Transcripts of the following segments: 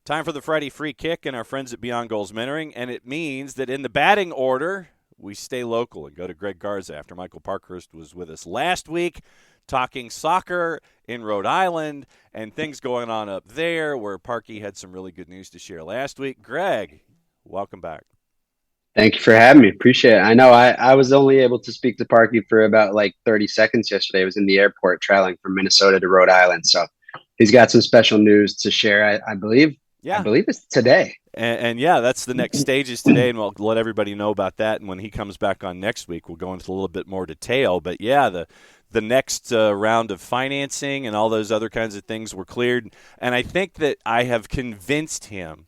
Time for the Friday free kick and our friends at Beyond Goals Mentoring, and it means that in the batting order, we stay local and go to Greg Garza after Michael Parkhurst was with us last week talking soccer in Rhode Island and things going on up there where Parky had some really good news to share last week. Greg, welcome back. Thank you for having me. Appreciate it. I know I was only able to speak to Parky for about like 30 seconds yesterday. I was in the airport traveling from Minnesota to Rhode Island. So he's got some special news to share. I believe. I Yeah. believe it's today. And yeah, that's the next stages today, and we'll let everybody know about that. And when he comes back on next week, we'll go into a little bit more detail. But yeah, the next round of financing and all those other kinds of things were cleared. And I think that I have convinced him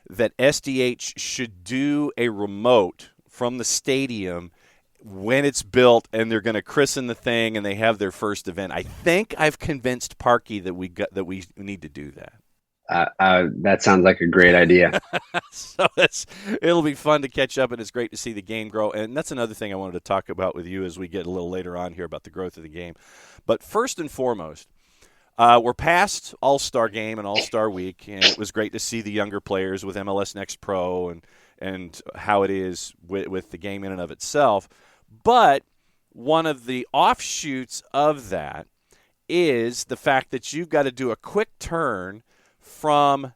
that SDH should do a remote from the stadium when it's built and they're going to christen the thing and they have their first event. I think I've convinced Parky that we need to do that. That sounds like a great idea. So it'll be fun to catch up, and it's great to see the game grow. And that's another thing I wanted to talk about with you as we get a little later on here about the growth of the game. But first and foremost, we're past AllStar Game and AllStar Week, and it was great to see the younger players with MLS Next Pro and how it is with the game in and of itself. But one of the offshoots of that is the fact that you've got to do a quick turn from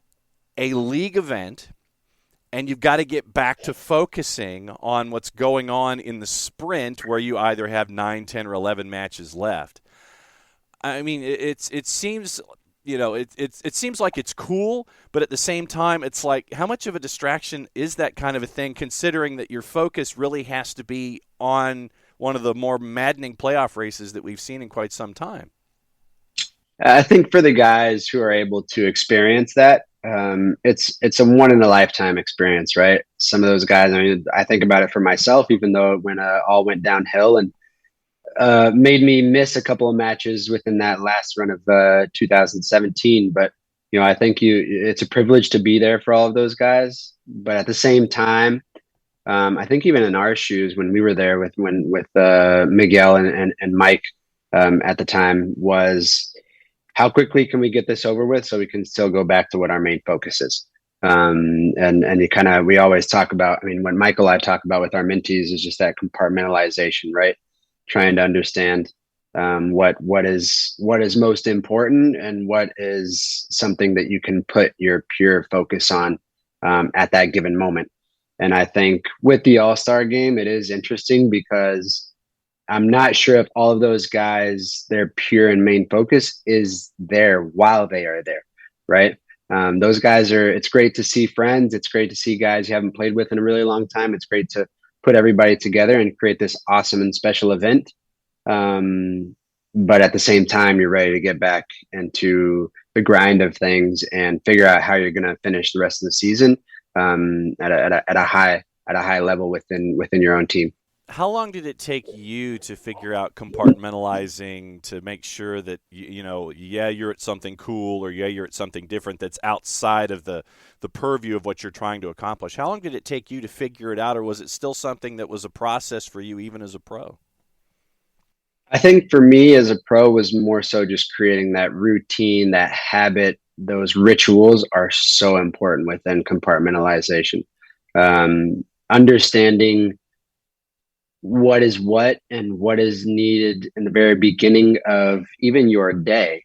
a league event, and you've got to get back to focusing on what's going on in the sprint where you either have 9, 10, or 11 matches left. I mean, it seems, it seems like it's cool, but at the same time, it's like, how much of a distraction is that kind of a thing, considering that your focus really has to be on one of the more maddening playoff races that we've seen in quite some time? I think for the guys who are able to experience that, it's a one in a lifetime experience, right? Some of those guys. I mean, I think about it for myself, even though when all went downhill and made me miss a couple of matches within that last run of 2017. But I think it's a privilege to be there for all of those guys. But at the same time, I think even in our shoes, when we were there with Miguel and Mike at the time, was how quickly can we get this over with so we can still go back to what our main focus is. And we always talk about, I mean, what Michael and I talk about with our mentees is just that compartmentalization, right? Trying to understand what is most important and what is something that you can put your pure focus on at that given moment. And I think with the All-Star Game, it is interesting because I'm not sure if all of those guys, their pure and main focus is there while they are there, right? Those guys it's great to see friends. It's great to see guys you haven't played with in a really long time. It's great to put everybody together and create this awesome and special event. But at the same time, you're ready to get back into the grind of things and figure out how you're going to finish the rest of the season at a high level within your own team. How long did it take you to figure out compartmentalizing to make sure that, you're at something cool or you're at something different that's outside of the purview of what you're trying to accomplish? How long did it take you to figure it out, or was it still something that was a process for you even as a pro? I think for me as a pro was more so just creating that routine, that habit. Those rituals are so important within compartmentalization. Understanding what is what and what is needed in the very beginning of even your day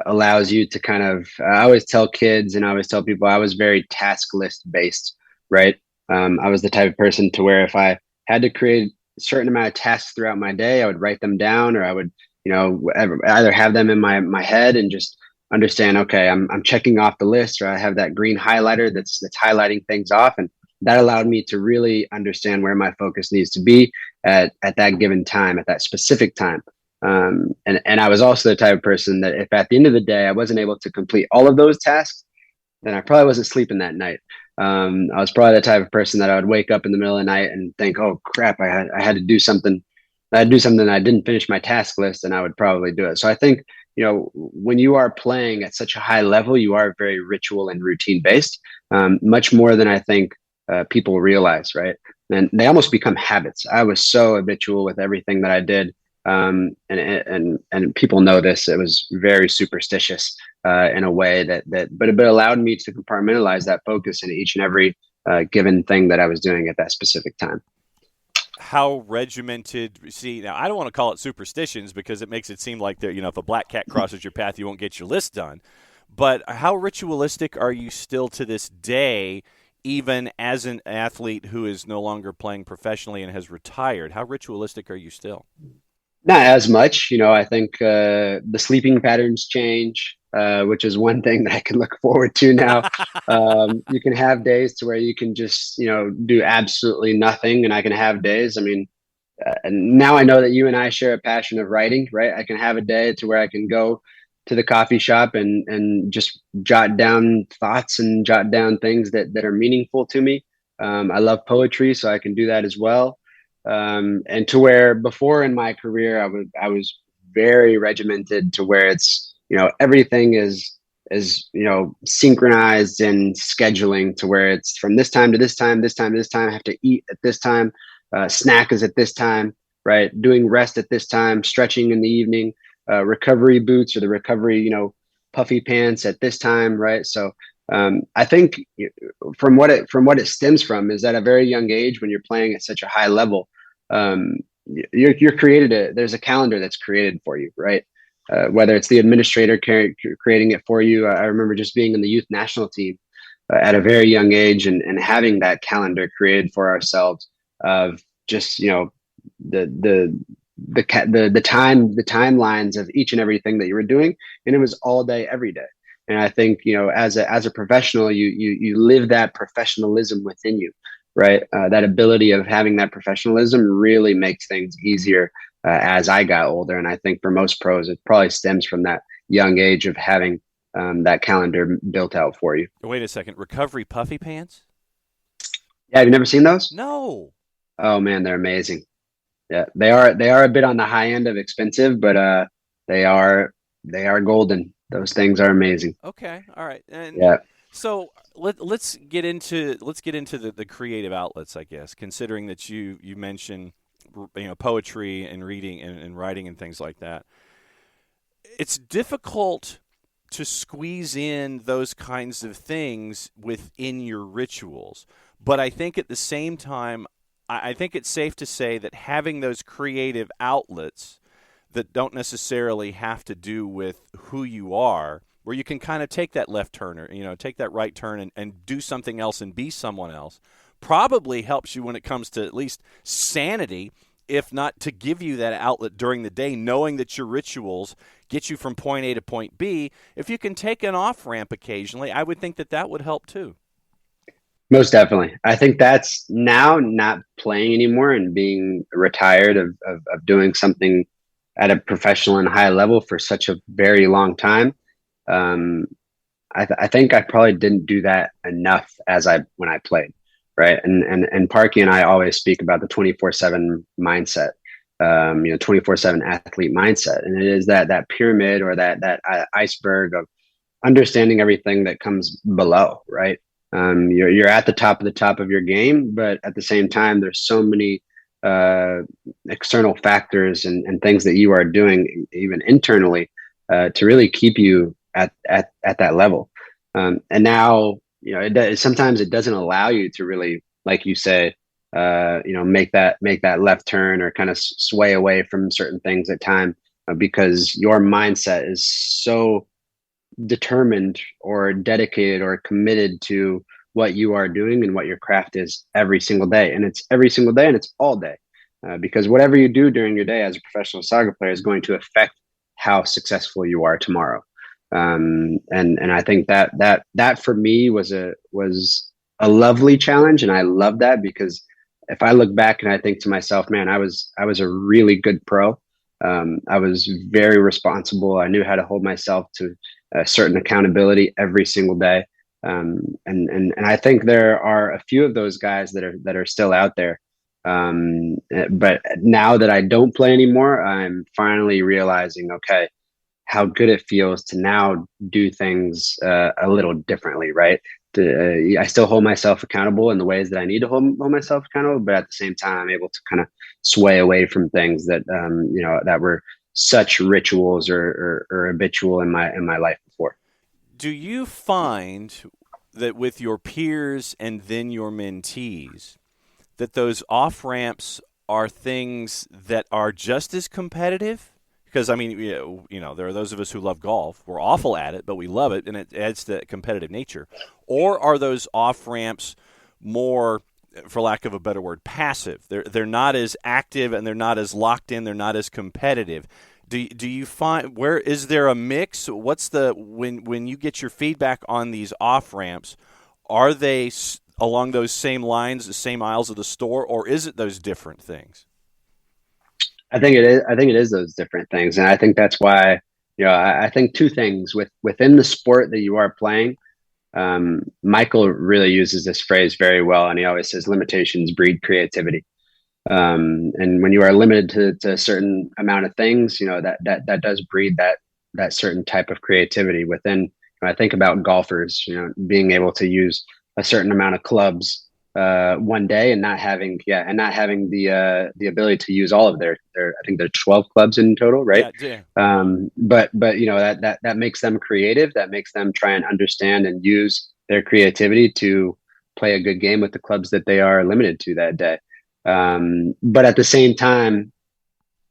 allows you to kind of, I always tell kids and I always tell people I was very task list based, right? I was the type of person to where if I had to create a certain amount of tasks throughout my day, I would write them down, or I would, either have them in my head and just understand, okay, I'm checking off the list, or I have that green highlighter that's highlighting things off. And that allowed me to really understand where my focus needs to be at that given time, at that specific time. And I was also the type of person that if at the end of the day, I wasn't able to complete all of those tasks, then I probably wasn't sleeping that night. I was probably the type of person that I would wake up in the middle of the night and think, oh crap, I had to do something. I had to do something. I didn't finish my task list, and I would probably do it. So I think, when you are playing at such a high level, you are very ritual and routine based, much more than I think people realize, right? And they almost become habits. I was so habitual with everything that I did And people know this. It was very superstitious in a way but it allowed me to compartmentalize that focus in each and every given thing that I was doing at that specific time. How regimented? See, now I don't want to call it superstitions because it makes it seem like that. If a black cat crosses your path, you won't get your list done. But how ritualistic are you still to this day, even as an athlete who is no longer playing professionally and has retired? How ritualistic are you still? Not as much, I think the sleeping patterns change, which is one thing that I can look forward to now. You can have days to where you can just, do absolutely nothing, and I can have days. I mean, and now I know that you and I share a passion of writing, right? I can have a day to where I can go to the coffee shop and just jot down thoughts and jot down things that are meaningful to me. I love poetry, so I can do that as well. And to where before in my career, I was very regimented to where it's, everything is synchronized and scheduling to where it's from this time to this time, this time to this time. I have to eat at this time, snack is at this time, right? Doing rest at this time, stretching in the evening, recovery boots or the recovery, puffy pants at this time, right? So I think from what it stems from is at a very young age when you're playing at such a high level, um, you're there's a calendar that's created for you, right? Whether it's the administrator creating it for you. I remember just being in the youth national team at a very young age and having that calendar created for ourselves of just, the the the timelines of each and everything that you were doing, and it was all day every day. And I think, as a professional, you live that professionalism within you, right? That ability of having that professionalism really makes things easier as I got older. And I think for most pros, it probably stems from that young age of having that calendar built out for you. Wait a second. Recovery puffy pants? Yeah, have you never seen those? No. Oh man, they're amazing. Yeah, they are a bit on the high end of expensive, but they are they are golden. Those things are amazing. Okay. All right. And Yeah. so let's get into the creative outlets, I guess. Considering that you mentioned poetry and reading and writing and things like that, it's difficult to squeeze in those kinds of things within your rituals. But I think at the same time, I think it's safe to say that having those creative outlets that don't necessarily have to do with who you are, where you can kind of take that left turn or, take that right turn and do something else and be someone else, probably helps you when it comes to at least sanity, if not to give you that outlet during the day, knowing that your rituals get you from point A to point B. If you can take an off ramp occasionally, I would think that that would help too. Most definitely. I think that's now not playing anymore and being retired of doing something at a professional and high level for such a very long time. Um, I think I probably didn't do that enough when I played, right? And Parky and I always speak about the 24/7 mindset, 24/7 athlete mindset, and it is that pyramid or that iceberg of understanding everything that comes below, right? You're at the top of your game, but at the same time, there's so many uh, external factors and things that you are doing even internally to really keep you at that level. And now, sometimes it doesn't allow you to really, like you say, make that left turn or kind of sway away from certain things at time because your mindset is so determined or dedicated or committed to what you are doing and what your craft is every single day. And it's every single day and it's all day. Because whatever you do during your day as a professional soccer player is going to affect how successful you are tomorrow. And I think that for me was a lovely challenge, and I love that because if I look back and I think to myself, man, I was a really good pro. I was very responsible. I knew how to hold myself to a certain accountability every single day. And I think there are a few of those guys that are still out there. But now that I don't play anymore, I'm finally realizing, okay, how good it feels to now do things a little differently, right? I still hold myself accountable in the ways that I need to hold myself accountable, but at the same time, I'm able to kind of sway away from things that that were such rituals or habitual in my life before. Do you find that with your peers and then your mentees, that those off ramps are things that are just as competitive? Because I mean, there are those of us who love golf. We're awful at it, but we love it, and it adds to competitive nature. Or are those off ramps more, for lack of a better word, passive? They're not as active, and they're not as locked in. They're not as competitive. Do you find, where is there a mix? What's the, when you get your feedback on these off ramps, are they along those same lines, the same aisles of the store, or is it those different things? I think it is. I think it is those different things, and I think that's why I think two things within the sport that you are playing. Michael really uses this phrase very well, and he always says limitations breed creativity. And when you are limited to a certain amount of things, that does breed that certain type of creativity within. I think about golfers, being able to use a certain amount of clubs one day and not having the ability to use all of their I think there are 12 clubs in total, right? Yeah, yeah. But that makes them creative. That makes them try and understand and use their creativity to play a good game with the clubs that they are limited to that day. But at the same time,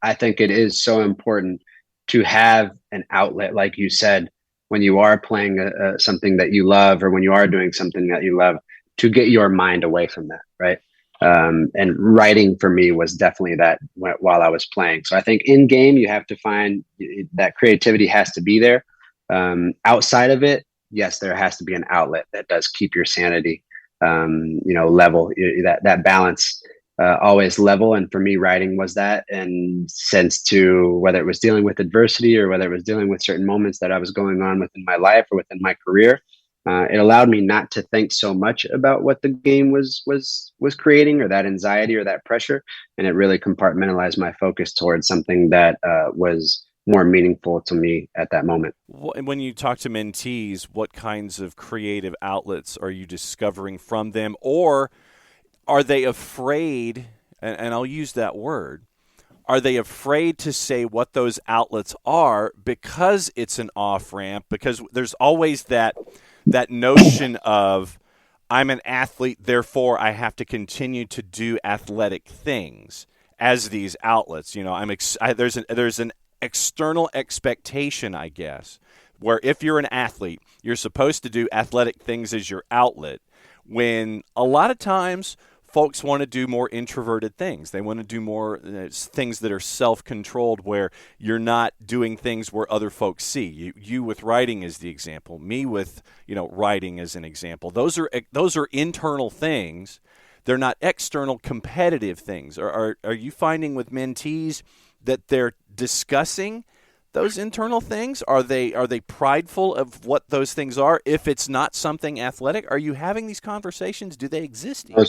I think it is so important to have an outlet, like you said, when you are playing something that you love, or when you are doing something that you love, to get your mind away from that, right? And writing for me was definitely that while I was playing. So I think in game, you have to find that creativity has to be there. Outside of it, yes, there has to be an outlet that does keep your sanity, level, that balance always level. And for me, writing was that. And sense to whether it was dealing with adversity or whether it was dealing with certain moments that I was going on within my life or within my career, it allowed me not to think so much about what the game was creating, or that anxiety or that pressure, and it really compartmentalized my focus towards something that was more meaningful to me at that moment. When you talk to mentees, what kinds of creative outlets are you discovering from them, or are they afraid, and I'll use that word, are they afraid to say what those outlets are because it's an off-ramp? Because there's always that notion of, I'm an athlete, therefore I have to continue to do athletic things as these outlets. There's an external expectation, I guess, where if you're an athlete, you're supposed to do athletic things as your outlet, when a lot of times folks want to do more introverted things. They want to do more things that are self-controlled, where you're not doing things where other folks see. You with writing is the example. Me with writing as an example. Those are internal things. They're not external competitive things. Are you finding with mentees that they're discussing those internal things? Are they prideful of what those things are? If it's not something athletic, are you having these conversations? Do they exist even?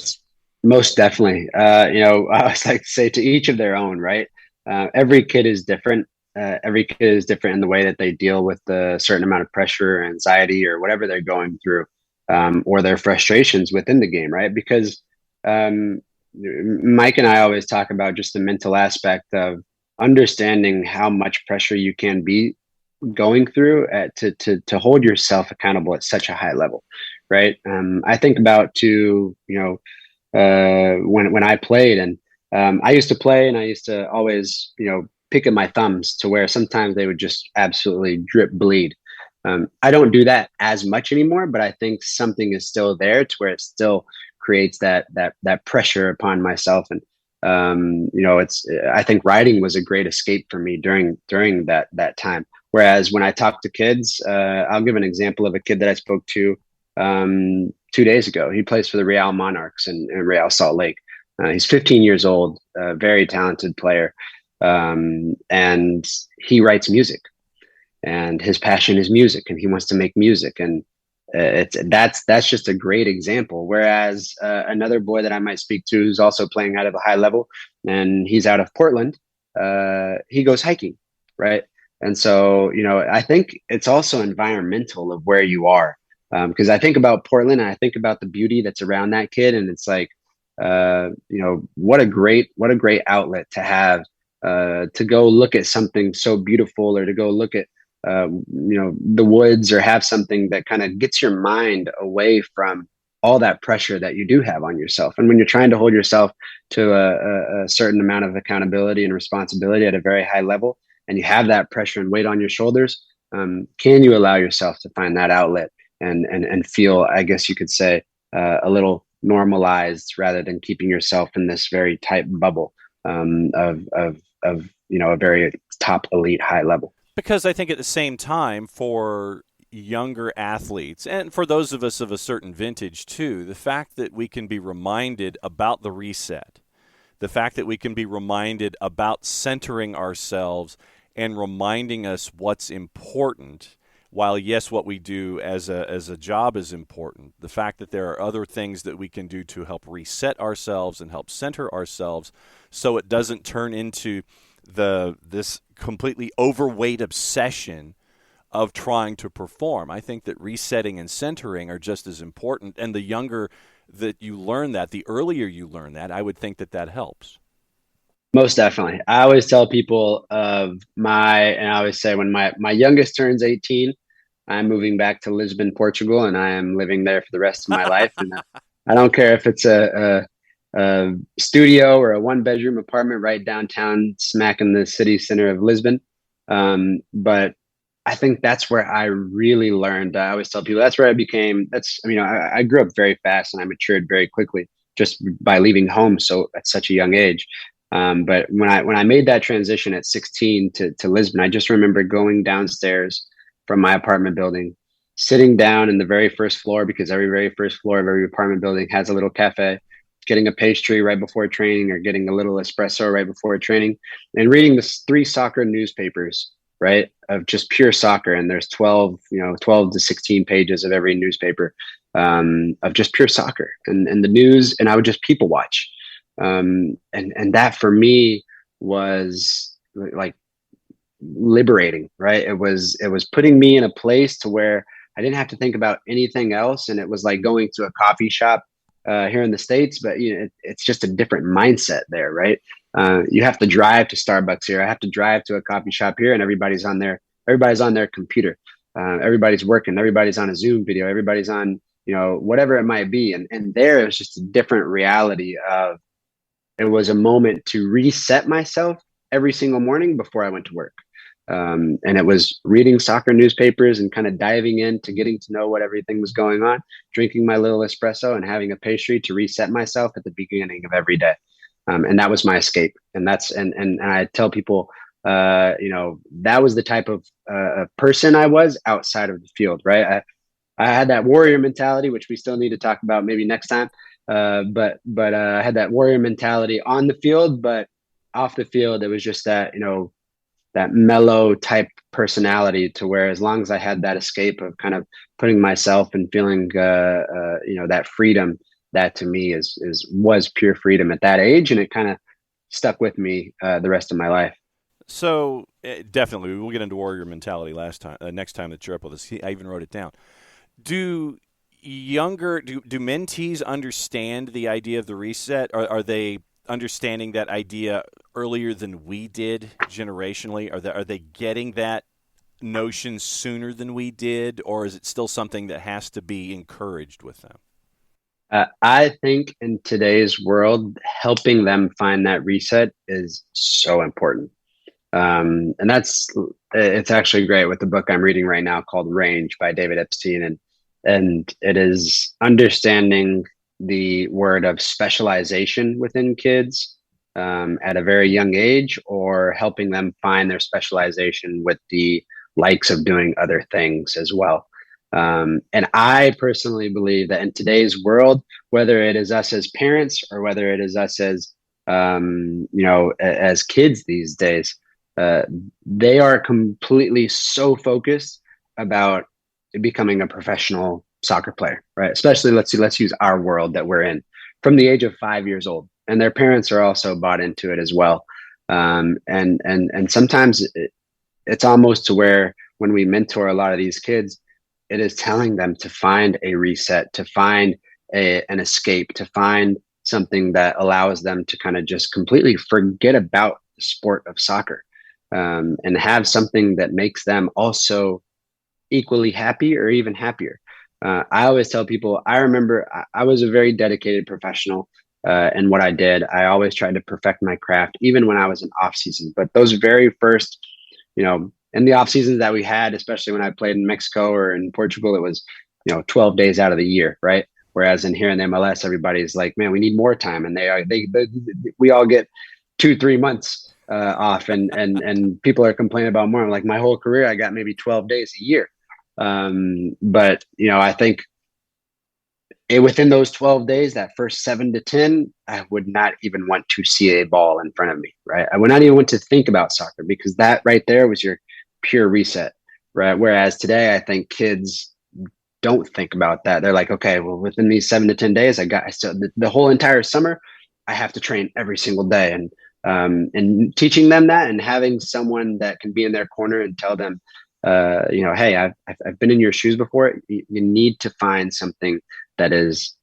Most definitely. I always like to say, to each of their own, right? Every kid is different. Every kid is different in the way that they deal with the certain amount of pressure or anxiety or whatever they're going through, or their frustrations within the game, right? Because Mike and I always talk about just the mental aspect of understanding how much pressure you can be going through to hold yourself accountable at such a high level, right? I think about when I played, and I used to play, and I used to always pick at my thumbs to where sometimes they would just absolutely drip bleed. I don't do that as much anymore, but I think something is still there to where it still creates that pressure upon myself. And it's, I think writing was a great escape for me during that time. Whereas when I talk to kids, I'll give an example of a kid that I spoke to 2 days ago. He plays for the Real Monarchs in Real Salt Lake. He's 15 years old, a very talented player, and he writes music. And his passion is music, and he wants to make music. And that's just a great example. Whereas another boy that I might speak to, who's also playing out of a high level, and he's out of Portland, he goes hiking, right? And so I think it's also environmental of where you are. Because I think about Portland and I think about the beauty that's around that kid, and it's like, what a great outlet to have, to go look at something so beautiful, or to go look at the woods, or have something that kind of gets your mind away from all that pressure that you do have on yourself. And when you're trying to hold yourself to a certain amount of accountability and responsibility at a very high level, and you have that pressure and weight on your shoulders, can you allow yourself to find that outlet and feel, I guess you could say, a little normalized, rather than keeping yourself in this very tight bubble, of a very top elite high level. Because I think at the same time, for younger athletes, and for those of us of a certain vintage too, the fact that we can be reminded about the reset, the fact that we can be reminded about centering ourselves and reminding us what's important, while yes, what we do as a job is important, the fact that there are other things that we can do to help reset ourselves and help center ourselves, so it doesn't turn into this completely overweight obsession of trying to perform. I think that resetting and centering are just as important, and the younger that you learn that, the earlier you learn that, I would think that helps. Most definitely. I always tell people and I always say, when my youngest turns 18, I'm moving back to Lisbon, Portugal, and I am living there for the rest of my life. And I don't care if it's a studio or a one-bedroom apartment right downtown, smack in the city center of Lisbon. But I think that's where I really learned. I always tell people that's where I grew up very fast, and I matured very quickly just by leaving home so at such a young age. But when I made that transition at 16 to Lisbon, I just remember going downstairs from my apartment building, sitting down in the very first floor, because every very first floor of every apartment building has a little cafe, getting a pastry right before training, or getting a little espresso right before training, and reading the 3 soccer newspapers, right, of just pure soccer. And there's 12 to 16 pages of every newspaper, of just pure soccer and the news. And I would just people watch. And that for me was like liberating, right? It was putting me in a place to where I didn't have to think about anything else. And it was like going to a coffee shop here in the States, but it's just a different mindset there, right? You have to drive to Starbucks here. I have to drive to a coffee shop here, and everybody's on their computer. Everybody's working, everybody's on a Zoom video, everybody's on, whatever it might be. And there it was just a different reality of, it was a moment to reset myself every single morning before I went to work. And it was reading soccer newspapers and kind of diving into getting to know what everything was going on, drinking my little espresso and having a pastry to reset myself at the beginning of every day. And that was my escape. And I tell people, that was the type of person I was outside of the field, right? I had that warrior mentality, which we still need to talk about maybe next time. But I had that warrior mentality on the field, but off the field, it was just that mellow type personality, to where as long as I had that escape of kind of putting myself and feeling, that freedom, that to me was pure freedom at that age. And it kind of stuck with me the rest of my life. So definitely, we'll get into warrior mentality next time that you're up with us. I even wrote it down. Do mentees understand the idea of the reset? Are they understanding that idea earlier than we did generationally? Are they getting that notion sooner than we did, or is it still something that has to be encouraged with them? I think in today's world, helping them find that reset is so important. And it's actually great with the book I'm reading right now called Range by David Epstein. And it is understanding the word of specialization within kids at a very young age, or helping them find their specialization with the likes of doing other things as well. And I personally believe that in today's world, whether it is us as parents or whether it is us as kids these days, they are completely so focused about becoming a professional soccer player, right? Especially let's use our world that we're in, from the age of 5 years old, and their parents are also bought into it as well. And sometimes it's almost to where when we mentor a lot of these kids, it is telling them to find a reset, to find an escape, to find something that allows them to kind of just completely forget about the sport of soccer, and have something that makes them also equally happy or even happier. I always tell people, I remember I was a very dedicated professional in what I did. I always tried to perfect my craft, even when I was in off season. But those very first, in the off seasons that we had, especially when I played in Mexico or in Portugal, it was, 12 days out of the year, right? Whereas in here in the MLS, everybody's like, man, we need more time, and we all get 2-3 months off, and people are complaining about more. I'm like, my whole career, I got maybe 12 days a year. But I think within those 12 days, that first 7 to 10, I would not even want to see a ball in front of me, right? I would not even want to think about soccer, because that right there was your pure reset, right? Whereas today, I think kids don't think about that. They're like, okay, well, within these 7 to 10 days, so the whole entire summer, I have to train every single day, and teaching them that, and having someone that can be in their corner and tell them, hey, I've been in your shoes before. You need to find something that is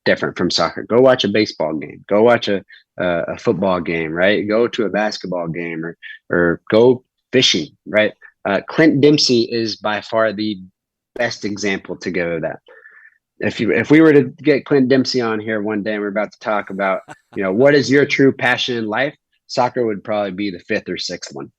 different from soccer. Go watch a baseball game. Go watch a football game, right? Go to a basketball game, or go fishing, right? Clint Dempsey is by far the best example to go to that. If we were to get Clint Dempsey on here one day and we're about to talk about, what is your true passion in life, soccer would probably be the fifth or sixth one,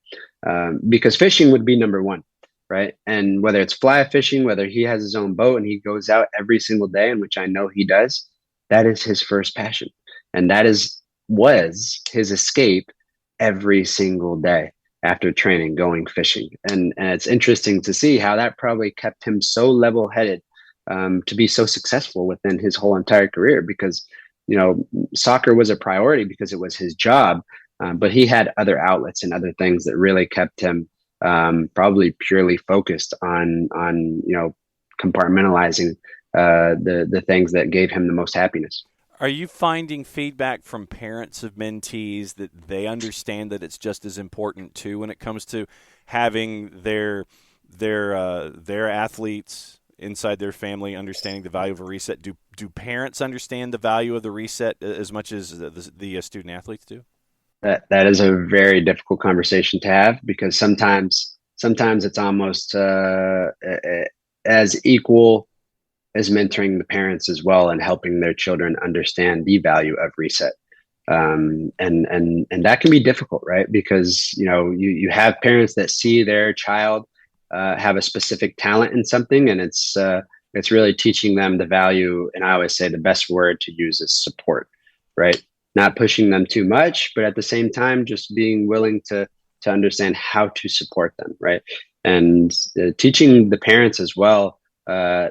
because fishing would be number one, right? And whether it's fly fishing, whether he has his own boat and he goes out every single day, in which I know he does, that is his first passion, and was his escape every single day after training, going fishing. And it's interesting to see how that probably kept him so level-headed, to be so successful within his whole entire career, because soccer was a priority because it was his job, but he had other outlets and other things that really kept him probably purely focused on compartmentalizing the things that gave him the most happiness. Are you finding feedback from parents of mentees that they understand that it's just as important too when it comes to having their athletes inside their family understanding the value of a reset? Do parents understand the value of the reset as much as the student athletes do? That is a very difficult conversation to have, because sometimes it's almost as equal as mentoring the parents as well, and helping their children understand the value of reset. And that can be difficult, right? Because you have parents that see their child have a specific talent in something, and it's really teaching them the value. And I always say the best word to use is support, right? Not pushing them too much, but at the same time, just being willing to understand how to support them, right? And teaching the parents as well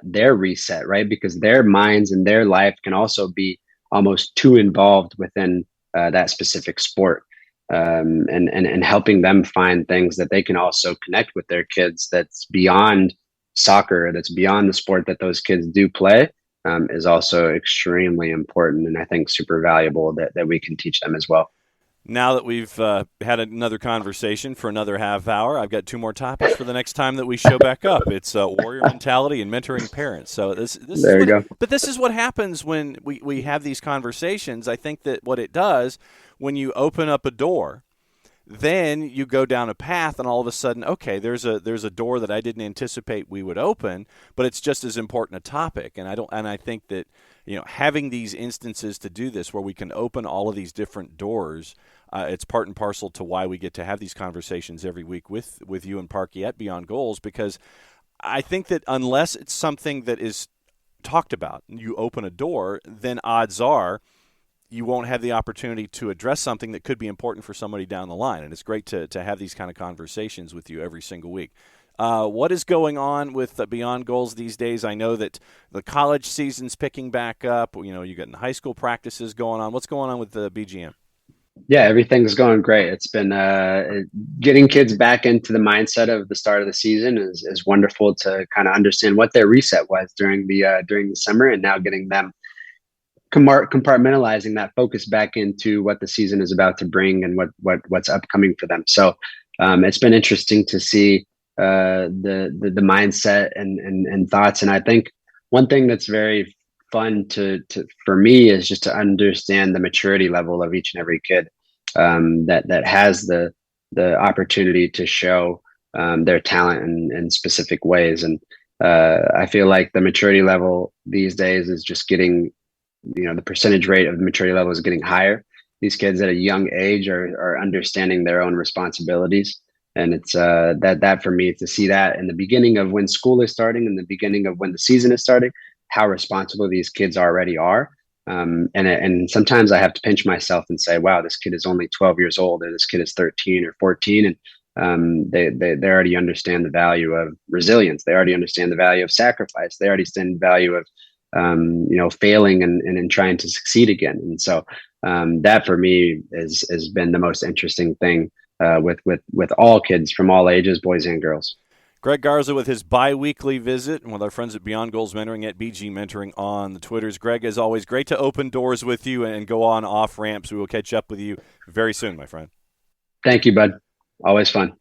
their reset, right? Because their minds and their life can also be almost too involved within that specific sport, and helping them find things that they can also connect with their kids that's beyond soccer, that's beyond the sport that those kids do play, is also extremely important, and I think super valuable that we can teach them as well. Now that we've had another conversation for another half hour, I've got two more topics for the next time that we show back up. It's warrior mentality and mentoring parents. So this there you go. But this is what happens when we have these conversations. I think that what it does, when you open up a door, then you go down a path, and all of a sudden, okay, there's a door that I didn't anticipate we would open, but it's just as important a topic. And I think that having these instances to do this, where we can open all of these different doors, it's part and parcel to why we get to have these conversations every week with you and Parky at Beyond Goals, because I think that unless it's something that is talked about, you open a door, then odds are you won't have the opportunity to address something that could be important for somebody down the line. And it's great to have these kind of conversations with you every single week. What is going on with Beyond Goals these days? I know that the college season's picking back up. You got high school practices going on. What's going on with the BGM? Yeah, everything's going great. It's been getting kids back into the mindset of the start of the season is wonderful, to kind of understand what their reset was during the summer, and now getting them compartmentalizing that focus back into what the season is about to bring and what's upcoming for them. So it's been interesting to see the mindset and thoughts. And I think one thing that's very fun to for me is just to understand the maturity level of each and every kid that has the opportunity to show their talent in specific ways. And I feel like the maturity level these days is just getting, the percentage rate of the maturity level is getting higher. These kids at a young age are understanding their own responsibilities. And it's that for me to see that in the beginning of when school is starting, in the beginning of when the season is starting, how responsible these kids already are. And sometimes I have to pinch myself and say, wow, this kid is only 12 years old, or this kid is 13 or 14. And they already understand the value of resilience. They already understand the value of sacrifice. They already understand the value of failing and trying to succeed again. And so that for me has been the most interesting thing with all kids from all ages, boys and girls. Greg Garza with his bi-weekly visit, and with our friends at Beyond Goals Mentoring at BG Mentoring on the Twitters. Greg, as always, great to open doors with you and go on off ramps. We will catch up with you very soon, my friend. Thank you, bud. Always fun.